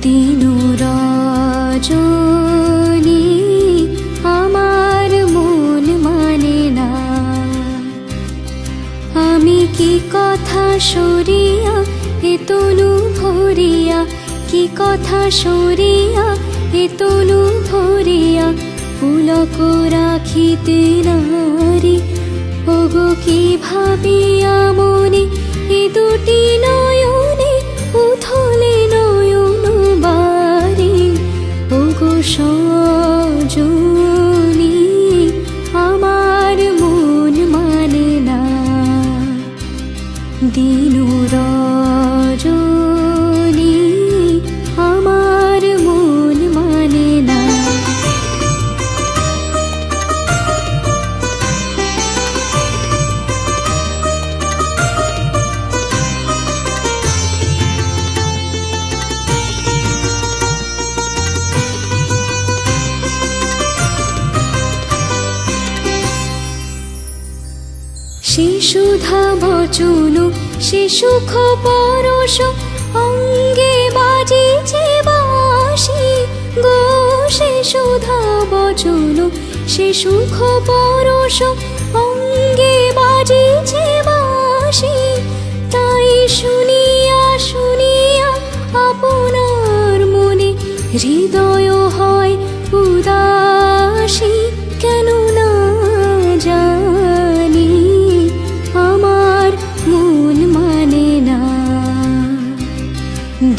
দিনু রজনী আমার মন মানে না। আমি কি কথা সরিয়া এ তনু ভরিয়া, কি কথা সরিয়া এ তনু ভরিয়া পুলক রাখিতে নারী। ওগো কি ভাবিয়া মনে এ দুটি নয়নে উথলে নয়ন বারে। ওগো সজনী আমার মন মানে না। দিনু রজনী আমার মন মানে না। সে সুধা বচন সে সুখ পরশ অঙ্গে বাজিছে বাঁশি গো। সে সুধা বচন সে সুখ পরশ অঙ্গে বাজিছে বাঁশি। তাই শুনিয়া শুনিয়া আপনার মনে হৃদয় হয় উদাসী। কেন না জানি আমার মন মানে না।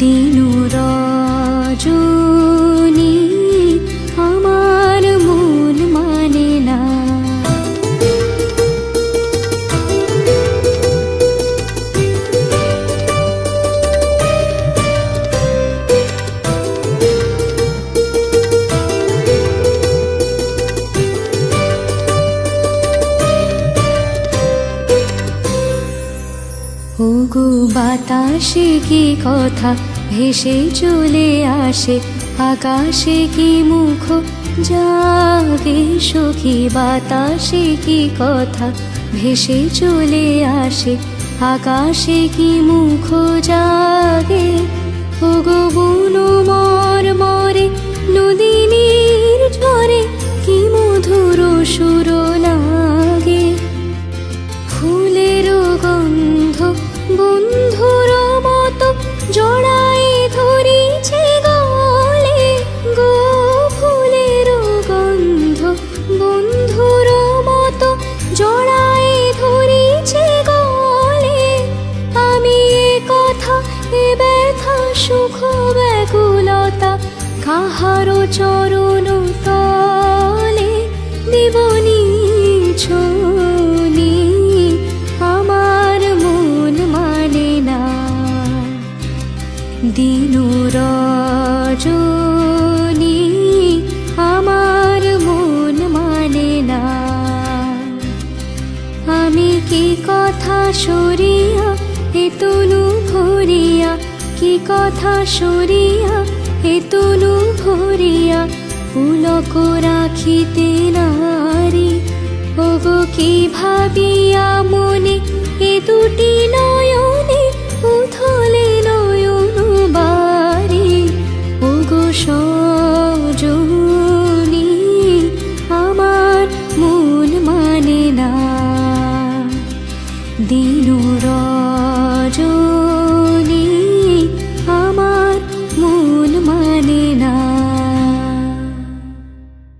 দিনু রজনী আমার মন মানে না। ওগো বাতাসে কি কথা ভেসে চলে আসে, আকাশে কি মুখ জাগে সখী। বাতাসে কি কথা ভেসে চলে আসে, আকাশে কি মুখ জাগে। ওগো বুনো মর মরে নদীনীর ঝরে কি মধুর সুর লাগে। ফুলের গন্ধ বন্ধুর মতো জড়াই ধরিছে গলে গো। ফুলের গন্ধ বন্ধুর মতো জড়াই ধরিছে গলে। আমি এ কথা এ ব্যথা সুখ ব্যাকুলতা কাহারো চরণ তলে দিবনি ছনি। আমার মন মানে না। দিনু রজনী আমার মন মানে না। আমি কি কথা সরিয়া এ তনু ভরিয়া, কি কথা সরিয়া এ তনু ভরিয়া পুলক রাখিতে নারী। ওগো কি ভাবিয়া মনে এ দুটি নয়নে উথলে নয়ন বারে। ওগো সজনী আমার মন মানে না। দিনু